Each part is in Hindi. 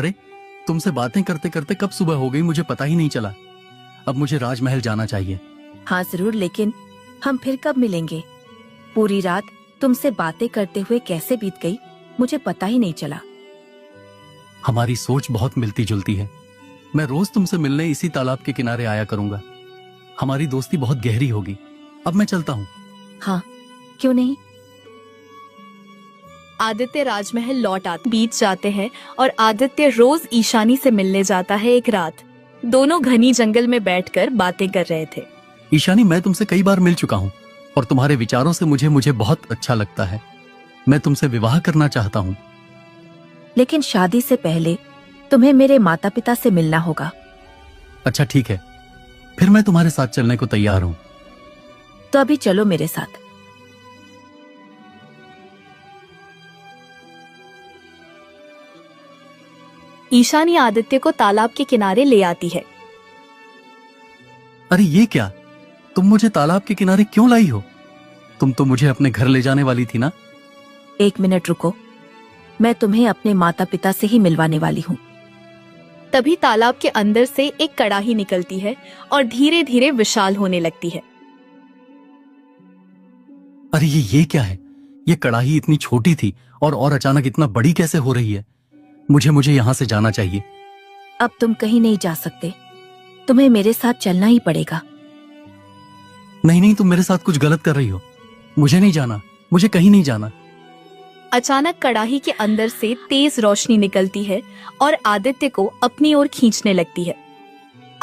अरे तुमसे बातें करते करते कब सुबह हो गई मुझे पता ही नहीं चला। अब मुझे राजमहल जाना चाहिए। हाँ जरूर, लेकिन हम फिर कब मिलेंगे? पूरी रात तुमसे बातें करते हुए कैसे बीत गई मुझे पता ही नहीं चला। हमारी सोच बहुत मिलती जुलती है। मैं रोज तुमसे मिलने इसी तालाब के किनारे आया करूंगा। हमारी दोस्ती बहुत गहरी होगी। अब मैं चलता हूँ। हाँ, क्यों नहीं। आदित्य राजमहल लौट आते बीत जाते हैं और आदित्य रोज ईशानी से मिलने जाता है। एक रात दोनों घनी जंगल में बैठकर बातें कर रहे थे। ईशानी, मैं तुमसे कई बार मिल चुका हूँ और तुम्हारे विचारों से मुझे बहुत अच्छा लगता है। मैं तुमसे विवाह करना चाहता हूँ। लेकिन शादी से पहले तुम्हें मेरे माता पिता से मिलना होगा। अच्छा ठीक है, फिर मैं तुम्हारे साथ चलने को तैयार हूँ। तो अभी चलो मेरे साथ। ईशानी आदित्य को तालाब के किनारे ले आती है। अरे ये क्या, तुम मुझे तालाब के किनारे क्यों लाई हो? तुम तो मुझे अपने घर ले जाने वाली थी ना। एक मिनट रुको, मैं तुम्हें अपने माता पिता से ही मिलवाने वाली हूँ। तभी तालाब के अंदर से एक कड़ाही निकलती है और धीरे धीरे विशाल होने लगती है। अरे ये क्या है? ये कड़ाही इतनी छोटी थी और अचानक इतना बड़ी कैसे हो रही है? मुझे यहाँ से जाना चाहिए। अब तुम कहीं नहीं जा सकते, तुम्हें मेरे साथ चलना ही पड़ेगा। नहीं, तुम मेरे साथ कुछ गलत कर रही हो। मुझे नहीं जाना, मुझे कहीं नहीं जाना। अचानक कड़ाही के अंदर से तेज रोशनी निकलती है और आदित्य को अपनी ओर खींचने लगती है।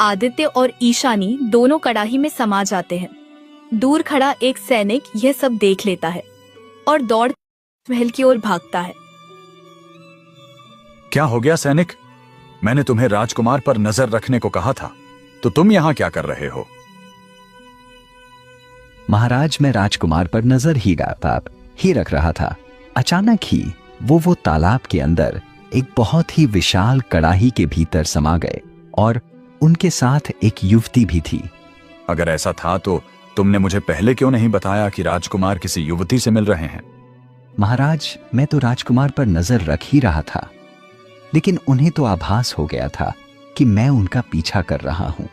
आदित्य और ईशानी दोनों कड़ाही में समा जाते हैं। दूर खड़ा एक सैनिक यह सब देख लेता है और दौड़ महल की ओर भागता है। क्या हो गया सैनिक? मैंने तुम्हें राजकुमार पर नजर रखने को कहा था, तो तुम यहाँ क्या कर रहे हो? महाराज, मैं राजकुमार पर नजर ही रख रहा था। अचानक ही वो तालाब के अंदर एक बहुत ही विशाल कड़ाही के भीतर समा गए और उनके साथ एक युवती भी थी। अगर ऐसा था तो तुमने मुझे पहले क्यों नहीं बताया कि राजकुमार किसी युवती से मिल रहे हैं? महाराज, मैं तो राजकुमार पर नजर रख ही रहा था, लेकिन उन्हें तो आभास हो गया था कि मैं उनका पीछा कर रहा हूं।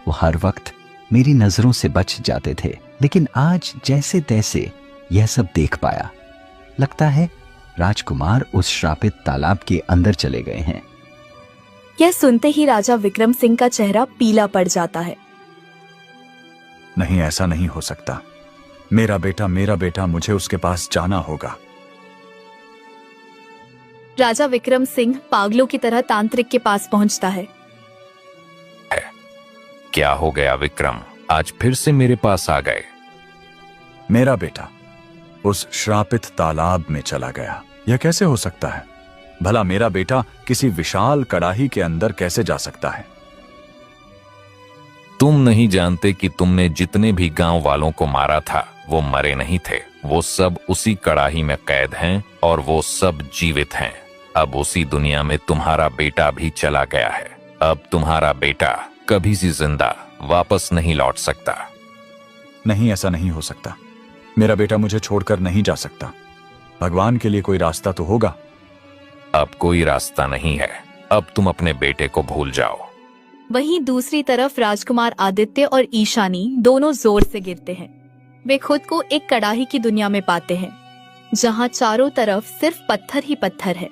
वो हर वक्त मेरी नजरों से बच जाते थे, लेकिन आज जैसे तैसे यह सब देख पाया। लगता है राजकुमार उस श्रापित तालाब के अंदर चले गए हैं। यह सुनते ही राजा विक्रम सिंह का चेहरा पीला पड़ जाता है। नहीं, ऐसा नहीं हो सकता। मेरा बेटा, मुझे उसके पास जाना होगा। राजा विक्रम सिंह पागलों की तरह तांत्रिक के पास पहुंचता है। क्या हो गया विक्रम, आज फिर से मेरे पास आ गए? मेरा बेटा उस श्रापित तालाब में चला गया। यह कैसे हो सकता है? भला मेरा बेटा किसी विशाल कड़ाही के अंदर कैसे जा सकता है? तुम नहीं जानते कि तुमने जितने भी गांव वालों को मारा था वो मरे नहीं थे। वो सब उसी कड़ाही में कैद हैं और वो सब जीवित हैं। अब उसी दुनिया में तुम्हारा बेटा भी चला गया है। अब तुम्हारा बेटा कभी भी जिंदा वापस नहीं लौट सकता। नहीं, ऐसा नहीं हो सकता। मेरा बेटा मुझे छोड़कर नहीं जा सकता। भगवान के लिए कोई रास्ता तो होगा। अब कोई रास्ता नहीं है। अब तुम अपने बेटे को भूल जाओ। वहीं दूसरी तरफ राजकुमार आदित्य और ईशानी दोनों जोर से गिरते हैं। वे खुद को एक कड़ाही की दुनिया में पाते हैं जहां चारों तरफ सिर्फ पत्थर ही पत्थर है।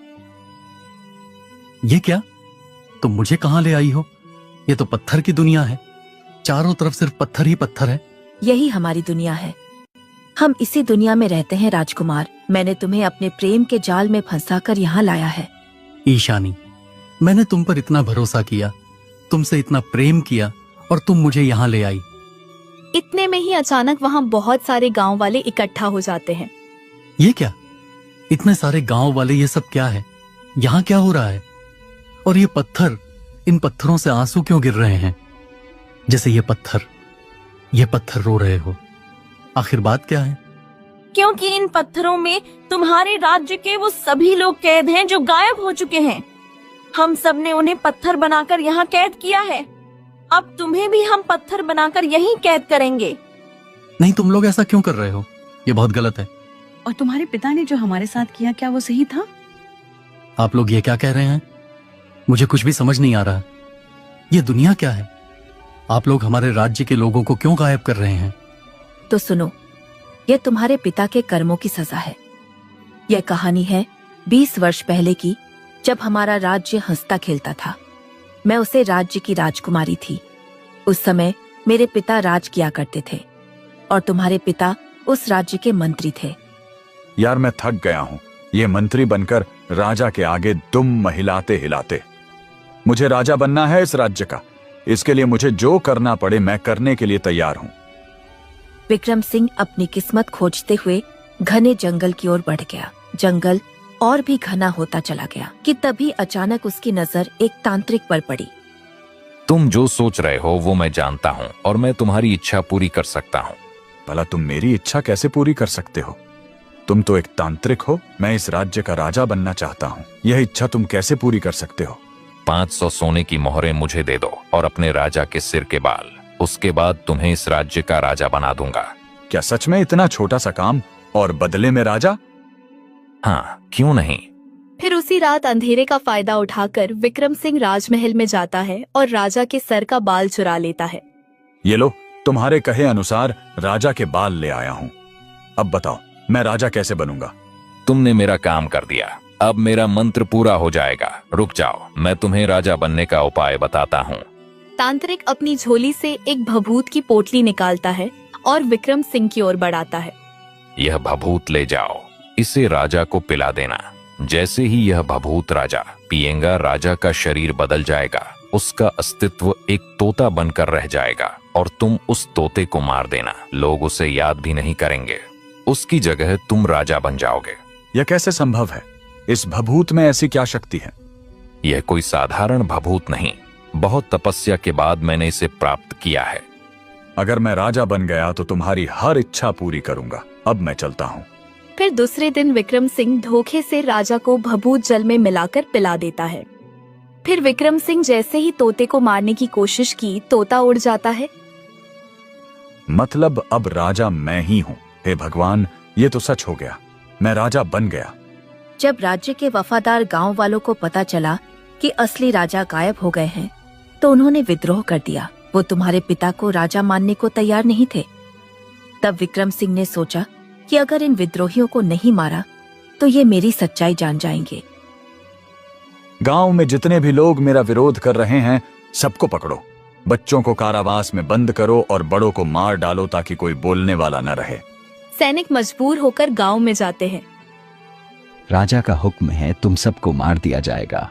ये क्या? तुम मुझे कहां ले आई हो? ये तो पत्थर की दुनिया है। चारों तरफ सिर्फ पत्थर ही पत्थर है। यही हमारी दुनिया है। हम इसी दुनिया में रहते हैं राजकुमार। मैंने तुम्हें अपने प्रेम के जाल में फंसाकर यहाँ लाया है। ईशानी, मैंने तुम पर इतना भरोसा किया, तुमसे इतना प्रेम किया और तुम मुझे यहाँ ले आई। इतने में ही अचानक वहाँ बहुत सारे गांव वाले इकट्ठा हो जाते हैं। ये क्या? इतने सारे गांव वाले, ये सब क्या है? यहाँ क्या हो रहा है? और ये पत्थर, इन पत्थरों से आंसू क्यों गिर रहे हैं? जैसे ये पत्थर रो रहे हो। आखिर बात क्या है? क्योंकि इन पत्थरों में तुम्हारे राज्य के वो सभी लोग कैद हैं जो गायब हो चुके हैं। हम सब ने उन्हें पत्थर बनाकर यहाँ कैद किया है। अब तुम्हें भी हम पत्थर बनाकर यहीं कैद करेंगे। नहीं, तुम लोग ऐसा क्यों कर रहे हो? ये बहुत गलत है। और तुम्हारे पिता ने जो हमारे साथ किया, क्या वो सही था? आप लोग ये क्या कह रहे हैं? मुझे कुछ भी समझ नहीं आ रहा। ये दुनिया क्या है? आप लोग हमारे राज्य के लोगों को क्यों गायब कर रहे हैं? तो सुनो, यह तुम्हारे पिता के कर्मों की सजा है। यह कहानी है 20 वर्ष पहले की, जब हमारा राज्य हंसता खेलता था। मैं उसे राज्य की राजकुमारी थी। उस समय मेरे पिता राज किया करते थे और तुम्हारे पिता उस राज्य के मंत्री थे। यार मैं थक गया हूं ये मंत्री बनकर राजा के आगे दुम महिलाते हिलाते। मुझे राजा बनना है इस राज्य का। इसके लिए मुझे जो करना पड़े मैं करने के लिए तैयार हूं। विक्रम सिंह अपनी किस्मत खोजते हुए घने जंगल की ओर बढ़ गया। जंगल और भी घना होता चला गया कि तभी अचानक उसकी नजर एक तांत्रिक पर पड़ी। तुम जो सोच रहे हो वो मैं जानता हूँ और मैं तुम्हारी इच्छा पूरी कर सकता हूँ। भला तुम मेरी इच्छा कैसे पूरी कर सकते हो? तुम तो एक तांत्रिक हो। मैं इस राज्य का राजा बनना चाहता हूँ। यह इच्छा तुम कैसे पूरी कर सकते हो? 500 सोने की मोहरें मुझे दे दो और अपने राजा के सिर के बाल। उसके बाद तुम्हें इस राज्य का राजा बना दूंगा। क्या सच में इतना छोटा सा काम और बदले में राजा? हाँ, क्यों नहीं। फिर उसी रात अंधेरे का फायदा उठाकर विक्रम सिंह राजमहल में जाता है और राजा के सर का बाल चुरा लेता है। ये लो, तुम्हारे कहे अनुसार राजा के बाल ले आया हूँ। अब बताओ मैं राजा कैसे बनूंगा? तुमने मेरा काम कर दिया। अब मेरा मंत्र पूरा हो जाएगा। रुक जाओ, मैं तुम्हें राजा बनने का उपाय बताता हूँ। तांत्रिक अपनी झोली से एक भभूत की पोटली निकालता है और विक्रम सिंह की ओर बढ़ाता है। यह भभूत ले जाओ, इसे राजा को पिला देना। जैसे ही यह भभूत राजा पिएगा, राजा का शरीर बदल जाएगा। उसका अस्तित्व एक तोता बनकर रह जाएगा और तुम उस तोते को मार देना। लोग उसे याद भी नहीं करेंगे। उसकी जगह तुम राजा बन जाओगे। यह कैसे संभव है? इस भभूत में ऐसी क्या शक्ति है? यह कोई साधारण भभूत नहीं, बहुत तपस्या के बाद मैंने इसे प्राप्त किया है। अगर मैं राजा बन गया तो तुम्हारी हर इच्छा पूरी करूंगा। अब मैं चलता हूँ। फिर दूसरे दिन विक्रम सिंह धोखे से राजा को भभूत जल में मिलाकर पिला देता है। फिर विक्रम सिंह जैसे ही तोते को मारने की कोशिश की, तोता उड़ जाता है। मतलब अब राजा मैं ही हूँ। हे भगवान, ये तो सच हो गया। मैं राजा बन गया। जब राज्य के वफादार गांव वालों को पता चला कि असली राजा गायब हो गए हैं, तो उन्होंने विद्रोह कर दिया। वो तुम्हारे पिता को राजा मानने को तैयार नहीं थे। तब विक्रम सिंह ने सोचा कि अगर इन विद्रोहियों को नहीं मारा तो ये मेरी सच्चाई जान जाएंगे। गांव में जितने भी लोग मेरा विरोध कर रहे हैं, सबको पकड़ो। बच्चों को कारावास में बंद करो और बड़ों को मार डालो ताकि कोई बोलने वाला न रहे। सैनिक मजबूर होकर गांव में जाते हैं। राजा का हुक्म है, तुम सबको मार दिया जाएगा।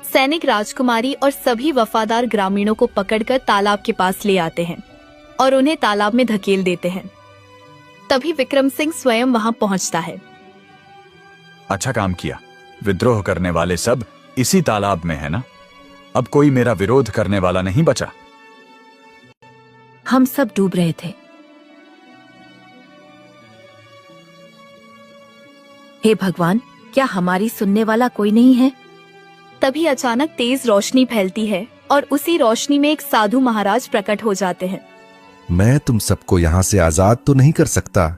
सैनिक राजकुमारी और सभी वफादार ग्रामीणों को पकड़कर तालाब के पास ले आते हैं और उन्हें तालाब में धकेल देते हैं। तभी विक्रम सिंह स्वयं वहां पहुंचता है। अच्छा काम किया। विद्रोह करने वाले सब इसी तालाब में है ना? अब कोई मेरा विरोध करने वाला नहीं बचा। हम सब डूब रहे थे। हे भगवान, क्या हमारी सुनने वाला कोई नहीं है? तभी अचानक तेज रोशनी फैलती है और उसी रोशनी में एक साधु महाराज प्रकट हो जाते हैं। मैं तुम सबको यहाँ से आजाद तो नहीं कर सकता,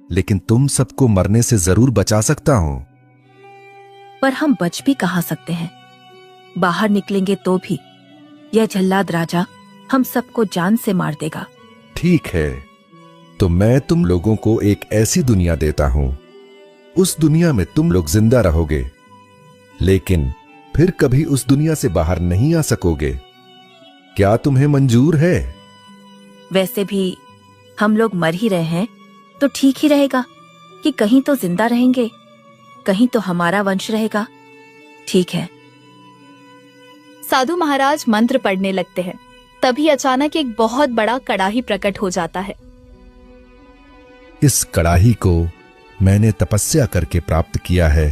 लेकिन तुम सबको मरने से जरूर बचा सकता हूँ। पर हम बच भी कहाँ सकते हैं? बाहर निकलेंगे तो भी यह जल्लाद राजा हम सबको जान से मार देगा। ठीक है, तो मैं तुम लोगों को एक ऐसी दुनिया देता हूँ। उस दुनिया में तुम लोग जिंदा रहोगे, लेकिन फिर कभी उस दुनिया से बाहर नहीं आ सकोगे। क्या तुम्हें मंजूर है? वैसे भी हम लोग मर ही रहे हैं तो ठीक ही रहेगा कि कहीं तो जिंदा रहेंगे, कहीं तो हमारा वंश रहेगा। ठीक है। साधु महाराज मंत्र पढ़ने लगते हैं। तभी अचानक एक बहुत बड़ा कड़ाही प्रकट हो जाता है। इस कड़ाही को मैंने तपस्या करके प्राप्त किया है।